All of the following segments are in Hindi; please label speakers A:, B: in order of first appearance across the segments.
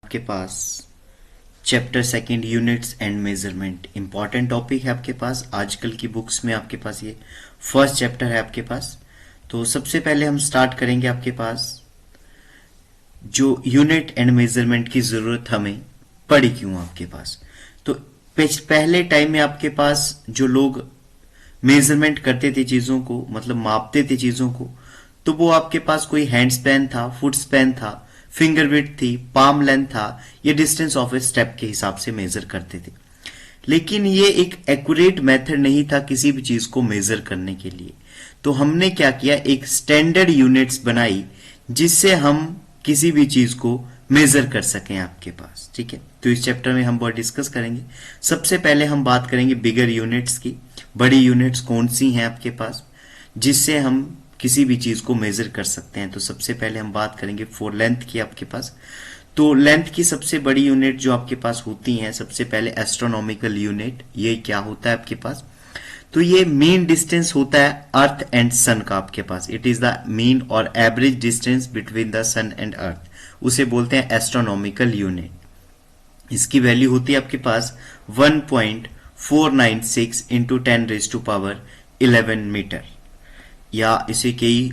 A: आपके पास chapter second units and measurement important topic है आपके पास। आजकल की बुक्स में आपके पास ये फर्स्ट चैप्टर है आपके पास। तो सबसे पहले हम स्टार्ट करेंगे आपके पास जो यूनिट एंड मेजरमेंट की जरूरत हमें पड़ी क्यों आपके पास। तो पहले टाइम में आपके पास जो लोग मेजरमेंट करते थे चीजों को, मतलब मापते थे चीजों को, तो वो आपके पास कोई हैंड स्पैन था, फुट स्पैन था, फिंगर विड्थ थी, पाम लेंथ था, ये डिस्टेंस ऑफ ए स्टेप के हिसाब से मेजर करते थे। लेकिन ये एक एक्यूरेट मेथड नहीं था किसी भी चीज को मेजर करने के लिए। तो हमने क्या किया, एक स्टैंडर्ड यूनिट्स बनाई जिससे हम किसी भी चीज को मेजर कर सकें आपके पास। ठीक है, तो इस चैप्टर में हम बहुत डिस्कस करेंगे। सबसे पहले हम बात करेंगे बिगर यूनिट्स की। बड़ी यूनिट्स कौन सी हैं आपके पास जिससे हम किसी भी चीज को मेजर कर सकते हैं। तो सबसे पहले हम बात करेंगे फॉर लेंथ की आपके पास। तो लेंथ की सबसे बड़ी यूनिट जो आपके पास होती है, सबसे पहले एस्ट्रोनॉमिकल यूनिट। ये क्या होता है आपके पास, तो ये मीन डिस्टेंस होता है अर्थ एंड सन का आपके पास। इट इज द मीन और average distance between the sun and earth, उसे बोलते हैं एस्ट्रोनॉमिकल यूनिट। इसकी वैल्यू होती है आपके पास 1.496 इंटू 10⁻11 मीटर, या इसे कई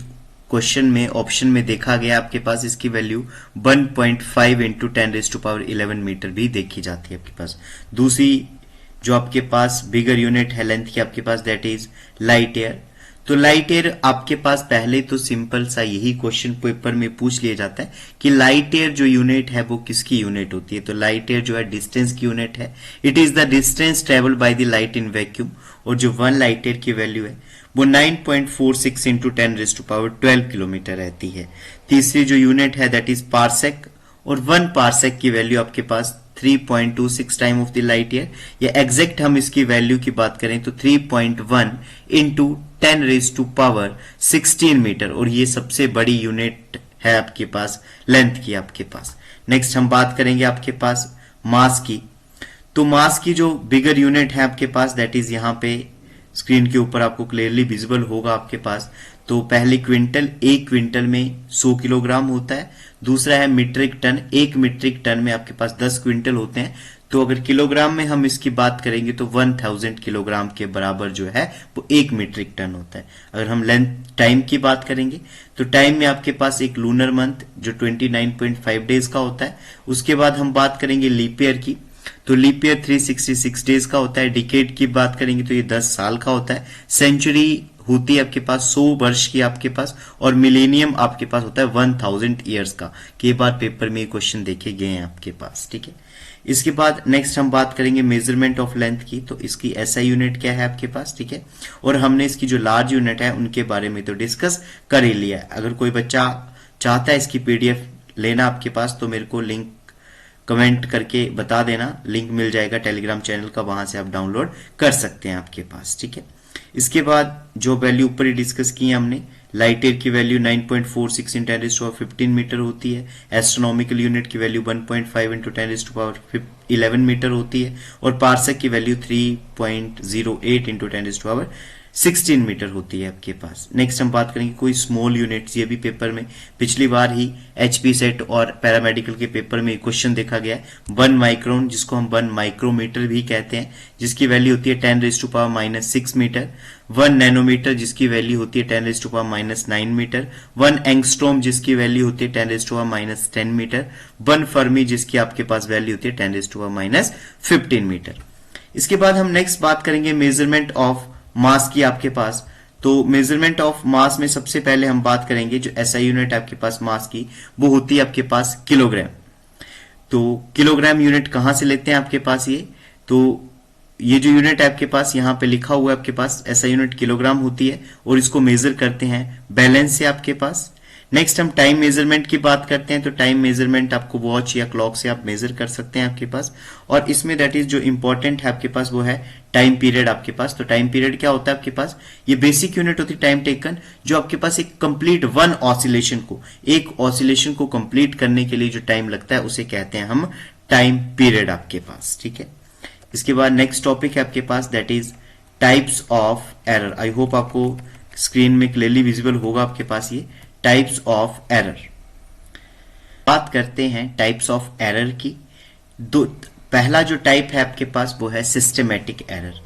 A: क्वेश्चन में ऑप्शन में देखा गया आपके पास इसकी वैल्यू 1.5 इंटू 10⁻11 मीटर भी देखी जाती है आपके पास। दूसरी जो आपके पास बिगर यूनिट है लेंथ की आपके पास, दैट इज लाइट ईयर। तो लाइट ईयर आपके पास पहले तो सिंपल सा यही क्वेश्चन पेपर में पूछ लिया जाता है कि लाइट ईयर जो यूनिट है वो किसकी यूनिट होती है। तो लाइट ईयर जो है डिस्टेंस की यूनिट है। It is the distance travel by the light in vacuum, और जो 1 लाइट ईयर की वैल्यू है वो 9.46 इंटू 10⁻12 किलोमीटर रहती है। तीसरी जो यूनिट है दैट इज पारसेक, और 1 पारसेक की वैल्यू आपके पास 3.26 time of the light year, या एग्जैक्ट हम इसकी वैल्यू की बात करें तो 3.1 इंटू 10⁻16 मीटर, और ये सबसे बड़ी यूनिट है आपके पास लेंथ की आपके पास। नेक्स्ट हम बात करेंगे आपके पास मास की। तो मास की जो बिगर यूनिट है आपके पास दैट इज यहाँ पे स्क्रीन के ऊपर आपको क्लियरली विजिबल होगा आपके पास। तो पहले क्विंटल, एक क्विंटल में 100 किलोग्राम होता है। दूसरा है मीट्रिक टन, एक मीट्रिक टन में आपके पास 10 क्विंटल होते हैं। तो अगर किलोग्राम में हम इसकी बात करेंगे तो 1000 किलोग्राम के बराबर जो है वो एक मीट्रिक टन होता है। अगर हम लेंथ टाइम की बात करेंगे तो टाइम में आपके पास एक लूनर मंथ जो 29.5 डेज का होता है। उसके बाद हम बात करेंगे लीप ईयर की। तो लीप ईयर 366 डेज का होता है। डिकेड की बात करेंगे तो ये 10 साल का होता है। सेंचुरी होती है आपके पास 100 वर्ष की आपके पास, और मिलेनियम आपके पास होता है 1000 ईयर्स का। कई बार पेपर में क्वेश्चन देखे गए हैं आपके पास। ठीक है, इसके बाद नेक्स्ट हम बात करेंगे मेजरमेंट ऑफ लेंथ की। तो इसकी एसआई यूनिट क्या है आपके पास, ठीक है, और हमने इसकी जो लार्ज यूनिट है उनके बारे में तो डिस्कस कर ही लिया है। अगर कोई बच्चा चाहता है इसकी पीडीएफ लेना आपके पास तो मेरे को लिंक कमेंट करके बता देना, लिंक मिल जाएगा टेलीग्राम चैनल का, वहां से आप डाउनलोड कर सकते हैं आपके पास। ठीक है, इसके बाद जो वैल्यू ऊपर ही डिस्कस की है हमने, लाइट ईयर की वैल्यू 9.46 इंटू 10⁻15 मीटर होती है। एस्ट्रोनॉमिकल यूनिट की वैल्यू 1.5 इंटू 10⁻11 मीटर होती है, और पार्सेक की वैल्यू 3.08 इंटू 10⁻16 मीटर होती है आपके पास। नेक्स्ट हम बात करेंगे कोई स्मॉल यूनिट्स। ये भी पेपर में पिछली बार ही एचपी सेट और पैरामेडिकल के पेपर में क्वेश्चन देखा गया है। 1 माइक्रोन, जिसको हम 1 माइक्रोमीटर भी कहते हैं, जिसकी वैल्यू होती है 10⁻6 मीटर। 1 नैनोमीटर जिसकी वैल्यू होती है 10⁻9 मीटर। 1 एंगस्ट्रॉम जिसकी वैल्यू होती है 10⁻10 मीटर। 1 फर्मी जिसकी आपके पास वैल्यू होती है 10⁻15 मीटर। इसके बाद हम नेक्स्ट बात करेंगे मेजरमेंट ऑफ मास की आपके पास। तो मेजरमेंट ऑफ मास में सबसे पहले हम बात करेंगे जो एसआई यूनिट है आपके पास मास की, वो होती है आपके पास किलोग्राम। तो किलोग्राम यूनिट कहां से लेते हैं आपके पास ये, तो ये जो यूनिट है आपके पास यहाँ पे लिखा हुआ है आपके पास एसआई यूनिट किलोग्राम होती है, और इसको मेजर करते हैं बैलेंस से आपके पास। नेक्स्ट हम टाइम मेजरमेंट की बात करते हैं। तो टाइम मेजरमेंट आपको वॉच या क्लॉक से आप मेजर कर सकते हैं आपके पास, और इसमें दैट इज जो इंपॉर्टेंट है आपके पास वो है टाइम पीरियड आपके पास। तो टाइम पीरियड क्या होता है आपके पास, ये बेसिक यूनिट होती है टाइम टेकन, जो आपके पास एक कंप्लीट एक ऑसिलेशन को कंप्लीट करने के लिए जो टाइम लगता है उसे कहते हैं हम टाइम पीरियड आपके पास। ठीक है, इसके बाद नेक्स्ट टॉपिक है आपके पास that is types of error. I hope आपको स्क्रीन में क्लियरली विजिबल होगा आपके पास ये टाइप्स ऑफ एरर। बात करते हैं टाइप्स ऑफ एरर की। दो, पहला जो टाइप है आपके पास वो है सिस्टमेटिक एरर।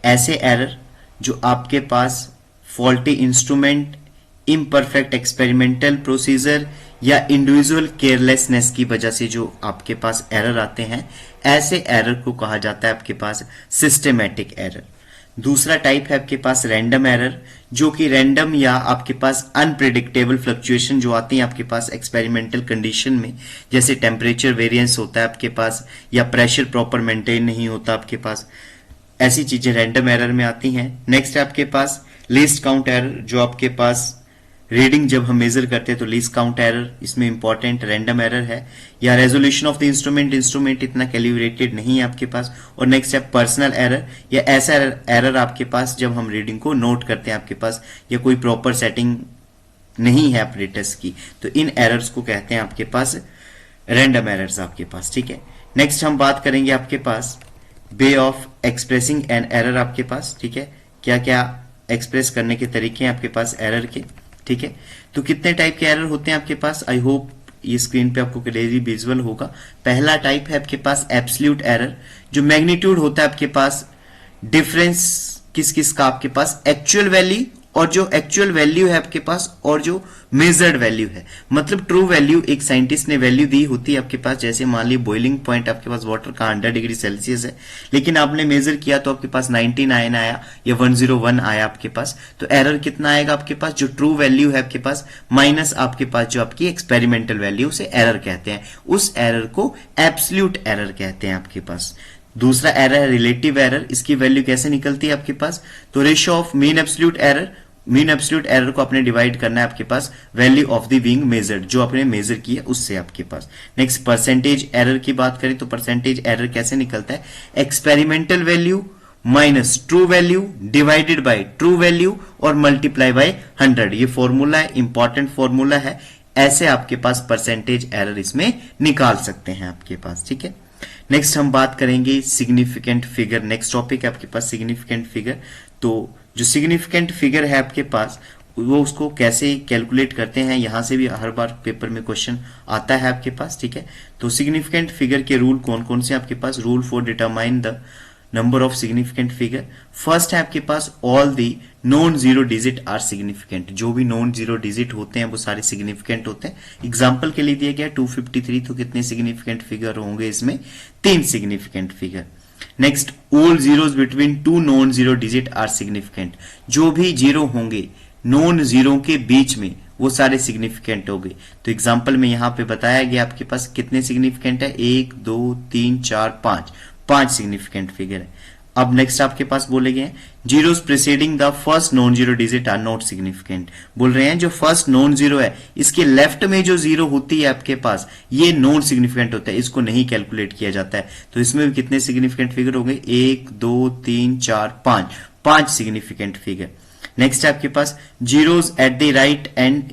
A: ऐसे एरर जो आपके पास faulty instrument, imperfect experimental procedure या इंडिविजुअल केयरलेसनेस की वजह से जो आपके पास एरर आते हैं, ऐसे एरर को कहा जाता है आपके पास सिस्टमेटिक एरर। दूसरा टाइप है आपके पास रैंडम एरर, जो कि रैंडम या आपके पास अनप्रिडिक्टेबल फ्लक्चुएशन जो आती है आपके पास एक्सपेरिमेंटल कंडीशन में, जैसे टेम्परेचर वेरिएंस होता है आपके पास या प्रेशर प्रॉपर मेंटेन नहीं होता आपके पास, ऐसी चीजें रैंडम एरर में आती हैं। नेक्स्ट है आपके पास लीस्ट काउंट एरर, जो आपके पास रीडिंग जब हम मेजर करते हैं तो लीस्ट काउंट एरर इसमें इंपॉर्टेंट रैंडम एरर है। या रेजोल्यूशन ऑफ द इंस्ट्रूमेंट इतना कैलिब्रेटेड नहीं है आपके पास। और नेक्स्ट है पर्सनल एरर, या ऐसा एरर आपके पास जब हम रीडिंग को नोट करते हैं आपके पास या कोई प्रॉपर सेटिंग नहीं है ऑपरेटर्स की, तो इन एरर्स को कहते हैं आपके पास रैंडम एरर्स आपके पास, ठीक है। नेक्स्ट हम बात करेंगे आपके पास way of expressing an error आपके पास, ठीक है। क्या क्या एक्सप्रेस करने के तरीके हैं आपके पास एरर के, ठीक है। तो कितने टाइप के एरर होते हैं आपके पास, आई होप ये स्क्रीन पे आपको क्लियरली विजुअल होगा। पहला टाइप है आपके पास एब्सोल्यूट एरर, जो मैग्नीट्यूड होता है आपके पास डिफरेंस किस किस का आपके पास एक्चुअल वैल्यू और जो एक्चुअल वैल्यू है आपके पास और जो मेजर्ड वैल्यू है। मतलब ट्रू वैल्यू एक साइंटिस्ट ने वैल्यू दी होती है आपके पास, जैसे मान ली बॉइलिंग पॉइंट आपके पास वाटर का 100 डिग्री सेल्सियस है, लेकिन आपने मेजर किया तो आपके पास 99 आया या 101 आया आपके पास, तो एरर कितना आएगा आपके पास, जो ट्रू वैल्यू है आपके पास माइनस आपके पास जो आपकी एक्सपेरिमेंटल वैल्यू, उसे एरर कहते हैं। उस एरर को एब्सोल्यूट एरर कहते हैं आपके पास। दूसरा एरर है रिलेटिव एरर। इसकी वैल्यू कैसे निकलती है आपके पास, तो ratio of mean absolute error, mean absolute error को आपने डिवाइड करना है आपके पास value of the being measured, जो आपने मेजर किया उससे आपके पास। नेक्स्ट परसेंटेज एरर की बात करें तो परसेंटेज एरर कैसे निकलता है, experimental value minus true value divided by true value और मल्टीप्लाई बाय 100। ये फॉर्मूला है, इंपॉर्टेंट फॉर्मूला है। ऐसे आपके पास परसेंटेज एरर इसमें निकाल सकते हैं आपके पास, ठीक है। नेक्स्ट हम बात करेंगे सिग्निफिकेंट फिगर। नेक्स्ट टॉपिक है आपके पास सिग्निफिकेंट फिगर। तो जो सिग्निफिकेंट फिगर है आपके पास वो उसको कैसे कैलकुलेट करते हैं, यहां से भी हर बार पेपर में क्वेश्चन आता है आपके पास, ठीक है। तो सिग्निफिकेंट फिगर के रूल कौन कौन से आपके पास, rule for determine the number of significant figure. First है आपके पास all the non zero digit are significant. जो भी नॉन जीरो डिजिट होते हैं वो सारे सिग्निफिकेंट होते हैं। एग्जाम्पल के लिए दिया गया 253, तो कितने सिग्निफिकेंट फिगर होंगे इसमें, 3 significant figure. Next all zeros between 2 non zero digit are significant. जो भी जीरो होंगे नॉन जीरो के बीच में वो सारे सिग्निफिकेंट हो गए। तो एग्जाम्पल में यहां पे बताया गया आपके पास कितने सिग्निफिकेंट है, 1 2 3 4 5 सिग्निफिकेंट फिगर है। अब नेक्स्ट आपके पास बोले गए zeros preceding the first non zero digit are not significant. बोल रहे हैं जो फर्स्ट नॉन जीरो है इसके लेफ्ट में जो जीरो होती है आपके पास ये नॉन सिग्निफिकेंट होता है, इसको नहीं कैलकुलेट किया जाता है। तो इसमें भी कितने सिग्निफिकेंट फिगर हो गए, 1 2 3 4 5 सिग्निफिकेंट फिगर। नेक्स्ट आपके पास जीरोस एट द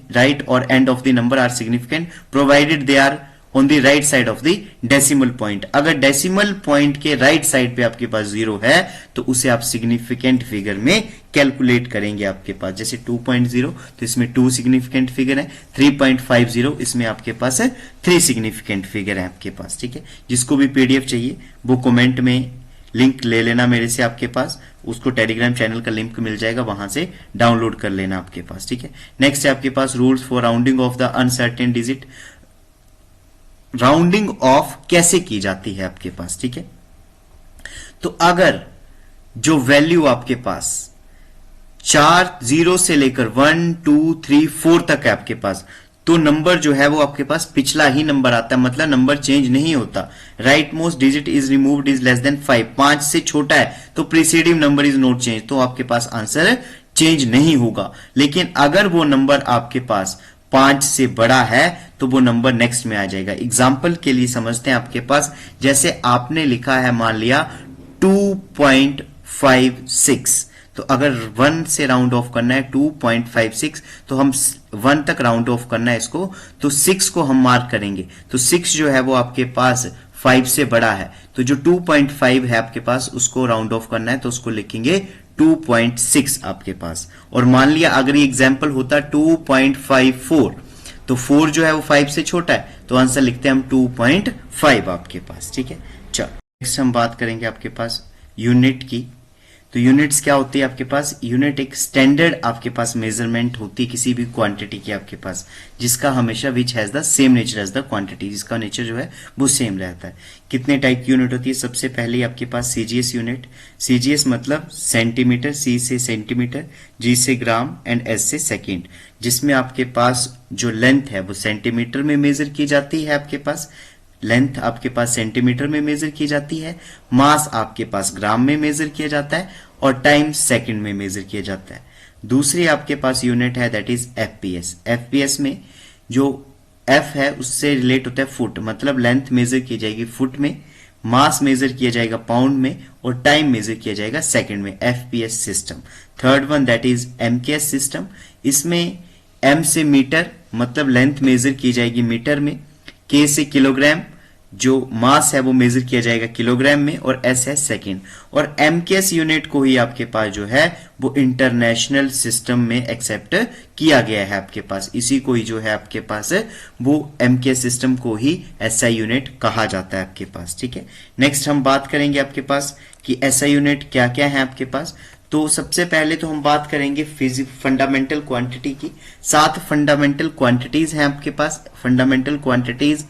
A: राइट और end of the number are significant provided they are on the right side of the decimal point. अगर डेसिमल पॉइंट के राइट साइड पे आपके पास जीरो है तो उसे आप सिग्निफिकेंट फिगर में कैलकुलेट करेंगे आपके पास। जैसे 2.0 तो इसमें 2 सिग्निफिकेंट फिगर है, 3.50 इसमें आपके पास है 3 सिग्निफिकेंट फिगर है आपके पास, ठीक है। जिसको भी पीडीएफ चाहिए वो कमेंट में लिंक ले लेना मेरे से आपके पास, उसको टेलीग्राम चैनल का लिंक मिल जाएगा, वहां से डाउनलोड कर लेना आपके पास, ठीक है। नेक्स्ट है आपके पास rules for rounding off the uncertain digit. Rounding off कैसे की जाती है आपके पास, ठीक है। तो अगर जो वैल्यू आपके पास 4 जीरो से लेकर 1 2 3 4 तक है आपके पास, तो नंबर जो है वो आपके पास पिछला ही नंबर आता है, मतलब नंबर चेंज नहीं होता। Right most digit is removed is less than 5, 5 से छोटा है तो preceding number is not change, तो आपके पास आंसर चेंज नहीं होगा। लेकिन अगर वो नंबर आपके पास 5 से बड़ा है तो वो नंबर नेक्स्ट में आ जाएगा। एग्जाम्पल के लिए समझते हैं आपके पास, जैसे आपने लिखा है मान लिया 2.56, तो अगर 1 से राउंड ऑफ करना है 2.56 तो हम 1 तक राउंड ऑफ करना है इसको, तो 6 को हम मार्क करेंगे। तो 6 जो है वो आपके पास 5 से बड़ा है, तो जो 2.5 है आपके पास उसको राउंड ऑफ करना है तो उसको लिखेंगे 2.6 आपके पास। और मान लिया अगर ये एग्जाम्पल होता 2.54 तो 4 जो है वो 5 से छोटा है तो आंसर लिखते हैं हम 2.5 आपके पास। ठीक है, चलो नेक्स्ट हम बात करेंगे आपके पास यूनिट की। तो यूनिट्स क्या होती है आपके पास? यूनिट एक स्टैंडर्ड आपके पास मेजरमेंट होती है किसी भी क्वांटिटी की आपके पास, जिसका हमेशा which has the same nature as the quantity, जिसका नेचर जो है वो सेम रहता है। कितने टाइप की यूनिट होती है? सबसे पहले आपके पास सीजीएस यूनिट। सीजीएस मतलब सेंटीमीटर, सी से सेंटीमीटर, जी से ग्राम एंड एस से सेकेंड, जिसमें आपके पास जो लेंथ है वो सेंटीमीटर में मेजर की जाती है आपके पास, लेंथ आपके पास सेंटीमीटर में मेजर की जाती है, मास आपके पास ग्राम में मेजर किया जाता है और टाइम सेकंड में मेजर किया जाता है। दूसरी आपके पास यूनिट है दैट इज एफपीएस। एफपीएस में जो एफ है उससे रिलेट होता है फुट, मतलब लेंथ मेजर की जाएगी फुट में, मास मेजर किया जाएगा पाउंड में और टाइम मेजर किया जाएगा सेकंड में। FPS system. Third one that is MKS system. इसमें एम से मीटर मतलब लेंथ मेजर की जाएगी मीटर में, के से किलोग्राम जो मास है वो मेजर किया जाएगा किलोग्राम में और एस है सेकेंड। और एमकेएस यूनिट को ही आपके पास जो है वो इंटरनेशनल सिस्टम में एक्सेप्ट किया गया है आपके पास, इसी को ही जो है आपके पास वो एमकेएस सिस्टम को ही एसआई यूनिट कहा जाता है आपके पास। ठीक है, नेक्स्ट हम बात करेंगे आपके पास कि एसआई यूनिट क्या क्या है आपके पास। तो सबसे पहले तो हम बात करेंगे फंडामेंटल क्वांटिटी की। 7 फंडामेंटल क्वांटिटीज हैं आपके पास। फंडामेंटल क्वांटिटीज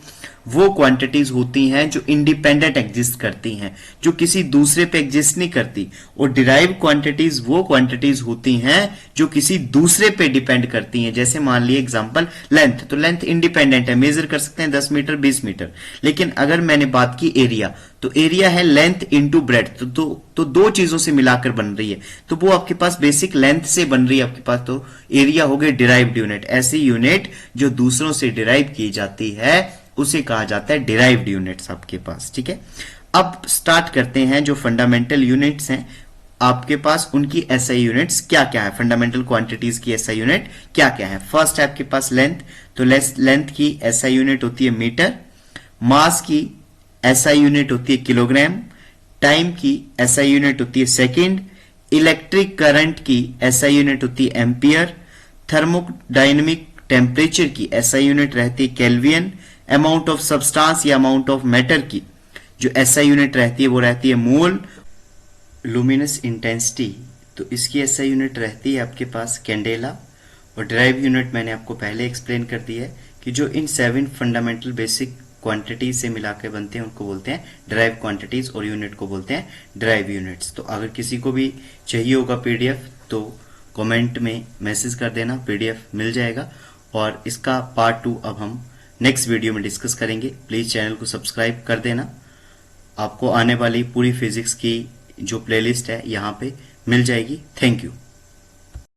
A: वो क्वांटिटीज होती हैं जो इंडिपेंडेंट एग्जिस्ट करती हैं, जो किसी दूसरे पे एग्जिस्ट नहीं करती। और डिराइव क्वांटिटीज वो क्वांटिटीज होती हैं जो किसी दूसरे पे डिपेंड करती हैं। जैसे मान लिए एग्जांपल लेंथ, तो लेंथ इंडिपेंडेंट है, मेजर कर सकते हैं 10 मीटर 20 मीटर। लेकिन अगर मैंने बात की एरिया, तो एरिया है लेंथ इंटू ब्रेड्थ, तो दो चीजों से मिलाकर बन रही है, तो वो आपके पास बेसिक लेंथ से बन रही है आपके पास, तो एरिया हो गई डिराइव्ड यूनिट। ऐसी यूनिट जो दूसरों से डिराइव की जाती है उसे कहा जाता है डिराइव्ड यूनिट्स आपके पास। ठीक है, अब स्टार्ट करते हैं जो फंडामेंटल यूनिट्स हैं आपके पास, उनकी एसआई यूनिट्स क्या क्या है, फंडामेंटल क्वांटिटीज की एसआई यूनिट क्या क्या है। फर्स्ट है आपके पास लेंथ, तो लेंथ की एसआई यूनिट होती है मीटर, मास की एसआई यूनिट होती है किलोग्राम, टाइम की एसआई यूनिट होती है सेकेंड, इलेक्ट्रिक करंट की एसआई यूनिट होती है एम्पियर, थर्मोडायनेमिक टेम्परेचर की एसआई यूनिट रहती है केल्विन, अमाउंट ऑफ सब्सटेंस या अमाउंट ऑफ मैटर की जो एसआई यूनिट रहती है वो रहती है मोल, लुमिनस इंटेंसिटी तो इसकी एसआई यूनिट रहती है आपके पास कैंडेला, और ड्राइव यूनिट मैंने आपको पहले एक्सप्लेन कर दिया है कि जो इन 7 फंडामेंटल बेसिक क्वांटिटीज से मिलाकर बनते हैं उनको बोलते हैं ड्राइव क्वांटिटीज और यूनिट को बोलते हैं ड्राइव यूनिट्स। तो अगर किसी को भी चाहिए होगा पीडीएफ तो कमेंट में मैसेज कर देना, पीडीएफ मिल जाएगा। और इसका पार्ट 2 अब हम नेक्स्ट वीडियो में डिस्कस करेंगे। प्लीज चैनल को सब्सक्राइब कर देना, आपको आने वाली पूरी फिजिक्स की जो प्लेलिस्ट है यहाँ पे मिल जाएगी। Thank you.